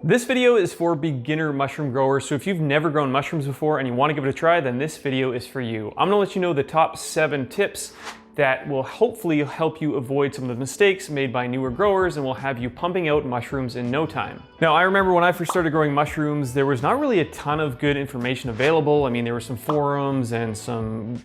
This video is for beginner mushroom growers, so if you've never grown mushrooms before and you want to give it a try, then this video is for you. I'm gonna let you know the top 7 tips that will hopefully help you avoid some of the mistakes made by newer growers and will have you pumping out mushrooms in no time. Now, I remember when I first started growing mushrooms, there was not really a ton of good information available. I mean, there were some forums and some,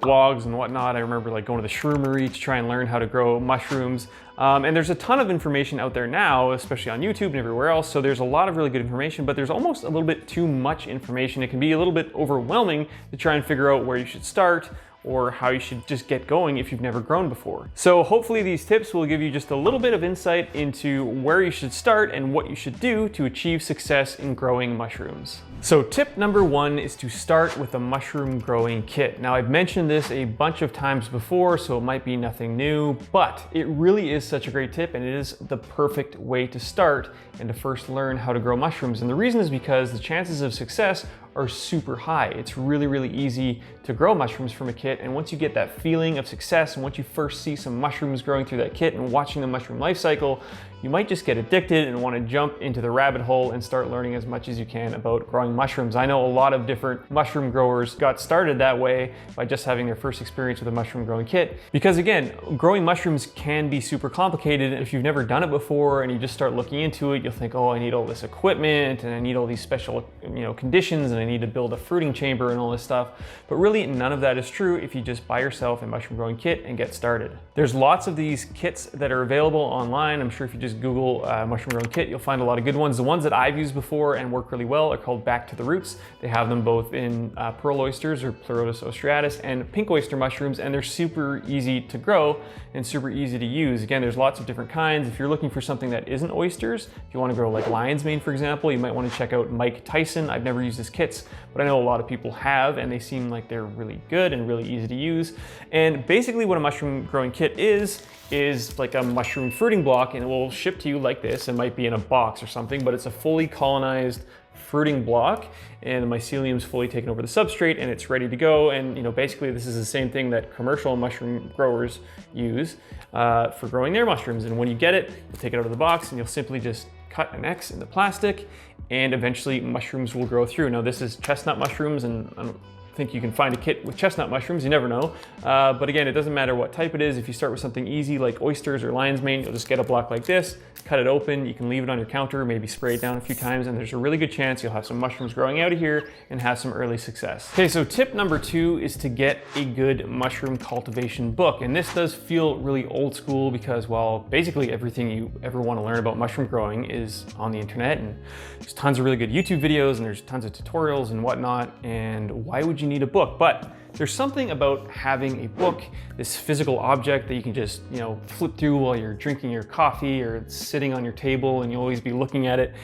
blogs and whatnot. I remember like going to the shroomery to try and learn how to grow mushrooms. And there's a ton of information out there now, especially on YouTube and everywhere else. So there's a lot of really good information, but there's almost a little bit too much information. It can be a little bit overwhelming to try and figure out where you should start or how you should just get going if you've never grown before. So hopefully these tips will give you just a little bit of insight into where you should start and what you should do to achieve success in growing mushrooms. So tip number 1 is to start with a mushroom growing kit. Now, I've mentioned this a bunch of times before, so it might be nothing new, but it really is such a great tip, and it is the perfect way to start and to first learn how to grow mushrooms. And the reason is because the chances of success are super high. It's really, really easy to grow mushrooms from a kit. And once you get that feeling of success, and once you first see some mushrooms growing through that kit and watching the mushroom life cycle, you might just get addicted and want to jump into the rabbit hole and start learning as much as you can about growing mushrooms. I know a lot of different mushroom growers got started that way by just having their first experience with a mushroom growing kit. Because again, growing mushrooms can be super complicated. If you've never done it before and you just start looking into it, you'll think, oh, I need all this equipment and I need all these special, conditions, and I need to build a fruiting chamber and all this stuff. But really, none of that is true if you just buy yourself a mushroom growing kit and get started. There's lots of these kits that are available online. I'm sure if you just Google mushroom growing kit, you'll find a lot of good ones. The ones that I've used before and work really well are called Back to the Roots. They have them both in pearl oysters or Pleurotus ostratus and pink oyster mushrooms, and they're super easy to grow and super easy to use. Again, there's lots of different kinds. If you're looking for something that isn't oysters, if you want to grow like lion's mane, for example, you might want to check out Mike Tyson. I've never used his kits, but I know a lot of people have, and they seem like they're really good and really easy to use. And basically what a mushroom growing kit is like a mushroom fruiting block, and it will ship to you like this. It might be in a box or something, but it's a fully colonized fruiting block, and the mycelium's fully taken over the substrate and it's ready to go. And basically this is the same thing that commercial mushroom growers use for growing their mushrooms. And when you get it, you'll take it out of the box and you'll simply just cut an X in the plastic, and eventually mushrooms will grow through. Now, this is chestnut mushrooms, and I don't think you can find a kit with chestnut mushrooms, you never know. But again, it doesn't matter what type it is. If you start with something easy like oysters or lion's mane, you'll just get a block like this, cut it open, you can leave it on your counter, maybe spray it down a few times, and there's a really good chance you'll have some mushrooms growing out of here and have some early success. Okay, so tip number 2 is to get a good mushroom cultivation book. And this does feel really old school because, well, basically everything you ever want to learn about mushroom growing is on the internet, and there's tons of really good YouTube videos and there's tons of tutorials and whatnot, and why would you need a book? But there's something about having a book, this physical object that you can just, flip through while you're drinking your coffee or it's sitting on your table and you'll always be looking at it.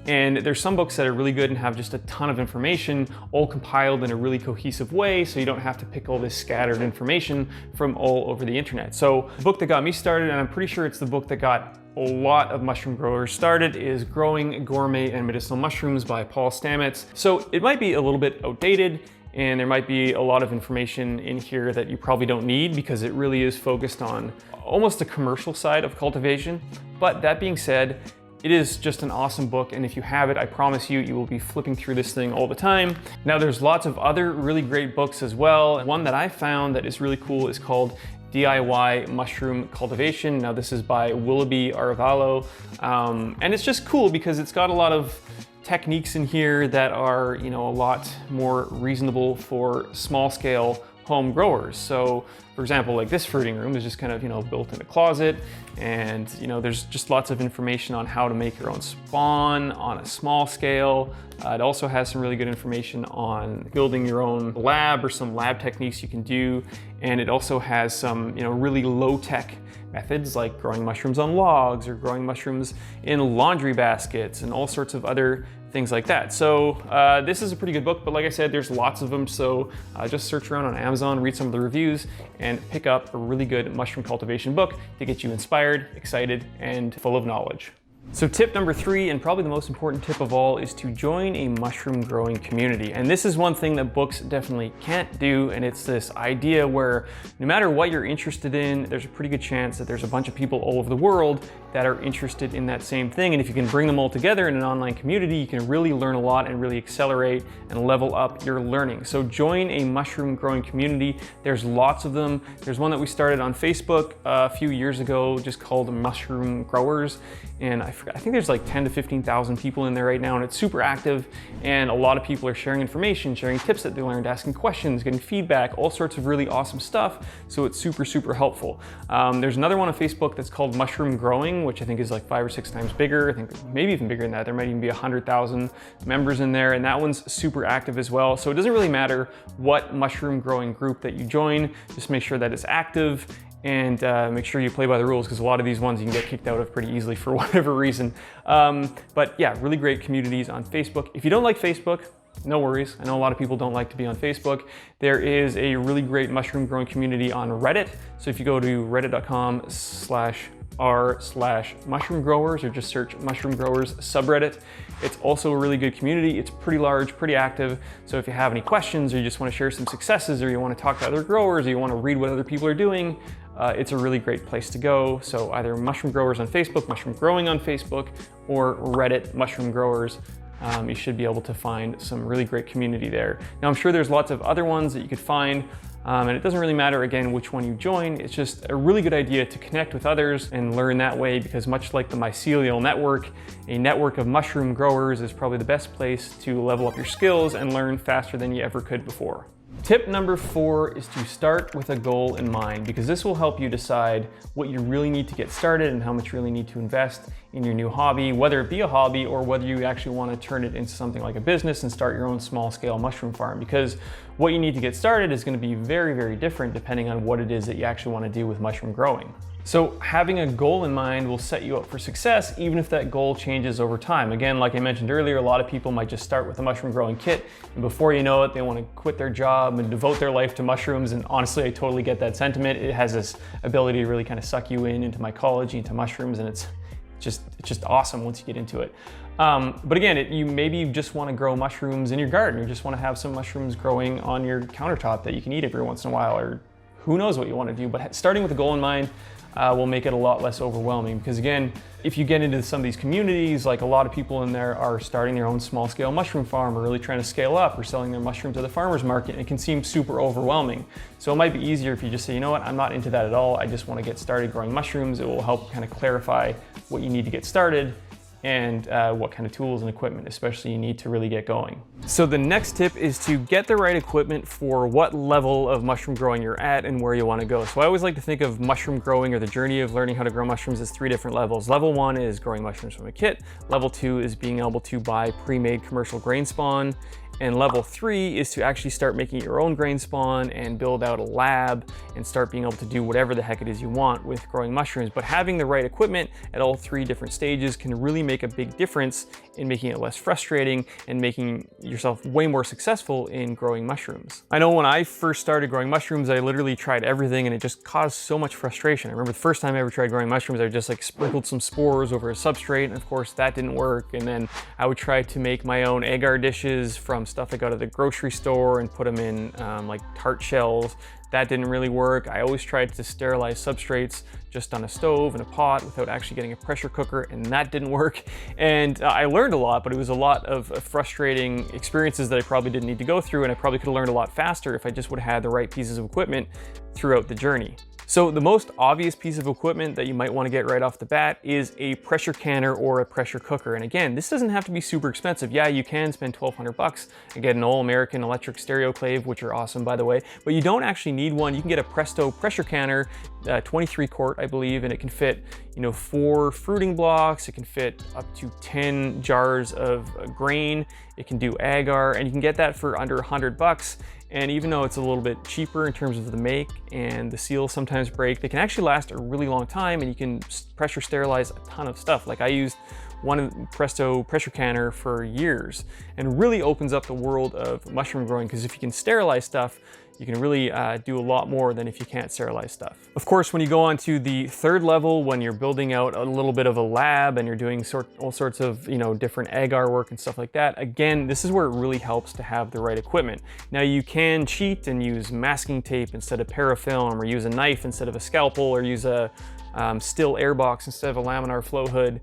And there's some books that are really good and have just a ton of information all compiled in a really cohesive way, so you don't have to pick all this scattered information from all over the internet. So the book that got me started, and I'm pretty sure it's the book that got a lot of mushroom growers started, is Growing Gourmet and Medicinal Mushrooms by Paul Stamets. So it might be a little bit outdated, and there might be a lot of information in here that you probably don't need because it really is focused on almost the commercial side of cultivation. But that being said, it is just an awesome book, and if you have it, I promise you, you will be flipping through this thing all the time. Now, there's lots of other really great books as well. One that I found that is really cool is called DIY Mushroom Cultivation. Now, this is by Willoughby Arevalo, and it's just cool because it's got a lot of techniques in here that are, a lot more reasonable for small scale home growers. So for example, like this fruiting room is just kind of, built in a closet, and there's just lots of information on how to make your own spawn on a small scale. It also has some really good information on building your own lab or some lab techniques you can do. And it also has some, really low tech methods like growing mushrooms on logs or growing mushrooms in laundry baskets and all sorts of other things like that. So this is a pretty good book, but like I said, there's lots of them. So just search around on Amazon, read some of the reviews, and pick up a really good mushroom cultivation book to get you inspired, excited, and full of knowledge. So tip number 3, and probably the most important tip of all, is to join a mushroom growing community. And this is one thing that books definitely can't do, and it's this idea where no matter what you're interested in, there's a pretty good chance that there's a bunch of people all over the world that are interested in that same thing. And if you can bring them all together in an online community, you can really learn a lot and really accelerate and level up your learning. So join a mushroom growing community. There's lots of them. There's one that we started on Facebook a few years ago, just called Mushroom Growers. And I think there's like 10 to 15,000 people in there right now, and it's super active. And a lot of people are sharing information, sharing tips that they learned, asking questions, getting feedback, all sorts of really awesome stuff. So it's super, super helpful. There's another one on Facebook that's called Mushroom Growing, which I think is like 5 or 6 times bigger. I think maybe even bigger than that. There might even be 100,000 members in there, and that one's super active as well. So it doesn't really matter what mushroom growing group that you join, just make sure that it's active and make sure you play by the rules, because a lot of these ones you can get kicked out of pretty easily for whatever reason. But yeah, really great communities on Facebook. If you don't like Facebook, no worries. I know a lot of people don't like to be on Facebook. There is a really great mushroom growing community on Reddit. So if you go to reddit.com/r/mushroom growers, or just search mushroom growers subreddit, it's also a really good community. It's pretty large, pretty active. So if you have any questions, or you just want to share some successes, or you want to talk to other growers, or you want to read what other people are doing, it's a really great place to go. So either mushroom growers on Facebook, mushroom growing on Facebook, or Reddit mushroom growers. You should be able to find some really great community there. Now, I'm sure there's lots of other ones that you could find, and it doesn't really matter, again, which one you join. It's just a really good idea to connect with others and learn that way, because much like the mycelial network, a network of mushroom growers is probably the best place to level up your skills and learn faster than you ever could before. Tip number 4 is to start with a goal in mind, because this will help you decide what you really need to get started and how much you really need to invest in your new hobby, whether it be a hobby or whether you actually want to turn it into something like a business and start your own small scale mushroom farm, because what you need to get started is going to be very, very different depending on what it is that you actually want to do with mushroom growing. So having a goal in mind will set you up for success, even if that goal changes over time. Again, like I mentioned earlier, a lot of people might just start with a mushroom growing kit, and before you know it, they want to quit their job and devote their life to mushrooms. And honestly, I totally get that sentiment. It has this ability to really kind of suck you into mycology, into mushrooms, and it's just awesome once you get into it. But again, you maybe just want to grow mushrooms in your garden, or just want to have some mushrooms growing on your countertop that you can eat every once in a while, or who knows what you want to do. But starting with a goal in mind will make it a lot less overwhelming, because again, if you get into some of these communities, like a lot of people in there are starting their own small scale mushroom farm, or really trying to scale up, or selling their mushrooms at the farmer's market, it can seem super overwhelming. So it might be easier if you just say, you know what, I'm not into that at all. I just want to get started growing mushrooms. It will help kind of clarify what you need to get started, and what kind of tools and equipment especially you need to really get going. So the next tip is to get the right equipment for what level of mushroom growing you're at and where you want to go. So I always like to think of mushroom growing, or the journey of learning how to grow mushrooms, as 3 different levels. Level 1 is growing mushrooms from a kit. Level 2 is being able to buy pre-made commercial grain spawn. And level 3 is to actually start making your own grain spawn and build out a lab and start being able to do whatever the heck it is you want with growing mushrooms. But having the right equipment at all 3 different stages can really make a big difference in making it less frustrating and making yourself way more successful in growing mushrooms. I know when I first started growing mushrooms, I literally tried everything, and it just caused so much frustration. I remember the first time I ever tried growing mushrooms, I just like sprinkled some spores over a substrate, and of course that didn't work. And then I would try to make my own agar dishes from stuff I got at the grocery store and put them in like tart shells. That didn't really work. I always tried to sterilize substrates just on a stove and a pot without actually getting a pressure cooker, and that didn't work. And I learned a lot, but it was a lot of frustrating experiences that I probably didn't need to go through, and I probably could have learned a lot faster if I just would have had the right pieces of equipment throughout the journey. So the most obvious piece of equipment that you might want to get right off the bat is a pressure canner or a pressure cooker. And again, this doesn't have to be super expensive. Yeah, you can spend $1,200 and get an all-American electric stereoclave, which are awesome, by the way, but you don't actually need one. You can get a Presto pressure canner, 23 quart, I believe, and it can fit, 4 fruiting blocks. It can fit up to 10 jars of grain. It can do agar, and you can get that for under $100. And even though it's a little bit cheaper in terms of the make, and the seals sometimes break, they can actually last a really long time, and you can pressure sterilize a ton of stuff. Like I used one Presto pressure canner for years, and really opens up the world of mushroom growing, because if you can sterilize stuff, you can really do a lot more than if you can't sterilize stuff. Of course, when you go on to the 3rd level, when you're building out a little bit of a lab and you're doing all sorts of different agar work and stuff like that, again, this is where it really helps to have the right equipment. Now you can cheat and use masking tape instead of parafilm, or use a knife instead of a scalpel, or use a still airbox instead of a laminar flow hood,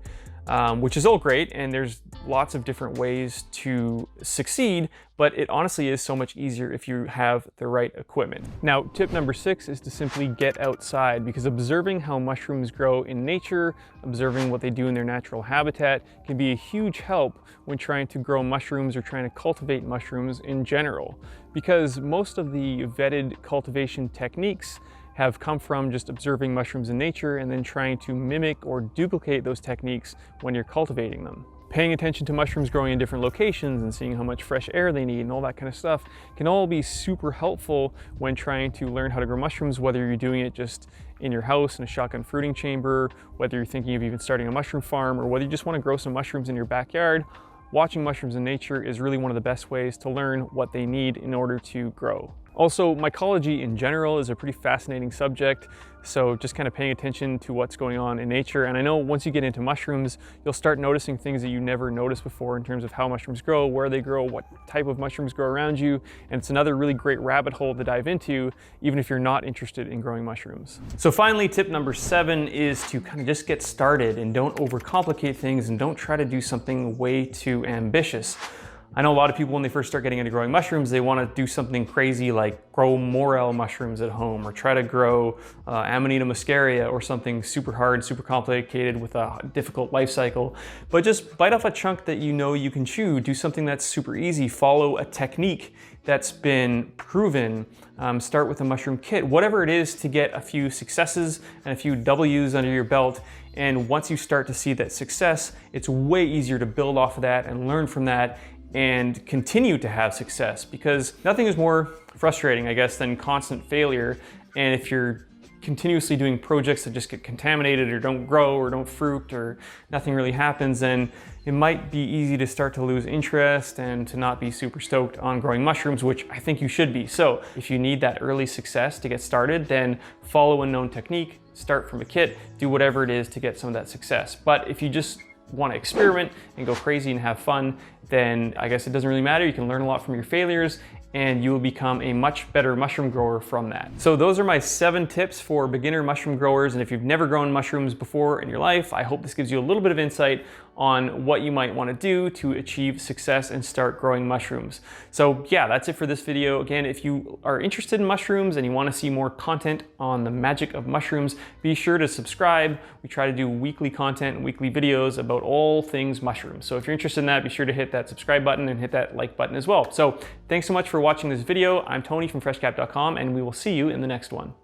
which is all great, and there's lots of different ways to succeed, but it honestly is so much easier if you have the right equipment. Now, tip number 6 is to simply get outside, because observing how mushrooms grow in nature, observing what they do in their natural habitat, can be a huge help when trying to grow mushrooms or trying to cultivate mushrooms in general. Because most of the vetted cultivation techniques have come from just observing mushrooms in nature and then trying to mimic or duplicate those techniques when you're cultivating them. Paying attention to mushrooms growing in different locations and seeing how much fresh air they need and all that kind of stuff can all be super helpful when trying to learn how to grow mushrooms, whether you're doing it just in your house in a shotgun fruiting chamber, whether you're thinking of even starting a mushroom farm, or whether you just want to grow some mushrooms in your backyard. Watching mushrooms in nature is really one of the best ways to learn what they need in order to grow. Also, mycology in general is a pretty fascinating subject, so just kind of paying attention to what's going on in nature. And I know once you get into mushrooms, you'll start noticing things that you never noticed before in terms of how mushrooms grow, where they grow, what type of mushrooms grow around you, and it's another really great rabbit hole to dive into, even if you're not interested in growing mushrooms. So finally, tip number 7 is to kind of just get started and don't overcomplicate things and don't try to do something way too ambitious. I know a lot of people, when they first start getting into growing mushrooms, they want to do something crazy like grow morel mushrooms at home, or try to grow Amanita muscaria or something super hard, super complicated with a difficult life cycle. But just bite off a chunk that you know you can chew, do something that's super easy, follow a technique that's been proven, start with a mushroom kit, whatever it is to get a few successes and a few W's under your belt. And once you start to see that success, it's way easier to build off of that and learn from that and continue to have success, because nothing is more frustrating, I guess, than constant failure. And if you're continuously doing projects that just get contaminated or don't grow or don't fruit or nothing really happens, then it might be easy to start to lose interest and to not be super stoked on growing mushrooms, which I think you should be. So if you need that early success to get started, then follow a known technique, start from a kit, do whatever it is to get some of that success. But if you just want to experiment and go crazy and have fun, then I guess it doesn't really matter. You can learn a lot from your failures and you will become a much better mushroom grower from that. So those are my 7 tips for beginner mushroom growers. And if you've never grown mushrooms before in your life, I hope this gives you a little bit of insight on what you might want to do to achieve success and start growing mushrooms. So yeah, that's it for this video. Again, if you are interested in mushrooms and you want to see more content on the magic of mushrooms, be sure to subscribe. We try to do weekly content and weekly videos about all things mushrooms. So if you're interested in that, be sure to hit that subscribe button and hit that like button as well. So thanks so much for watching this video. I'm Tony from freshcap.com, and we will see you in the next one.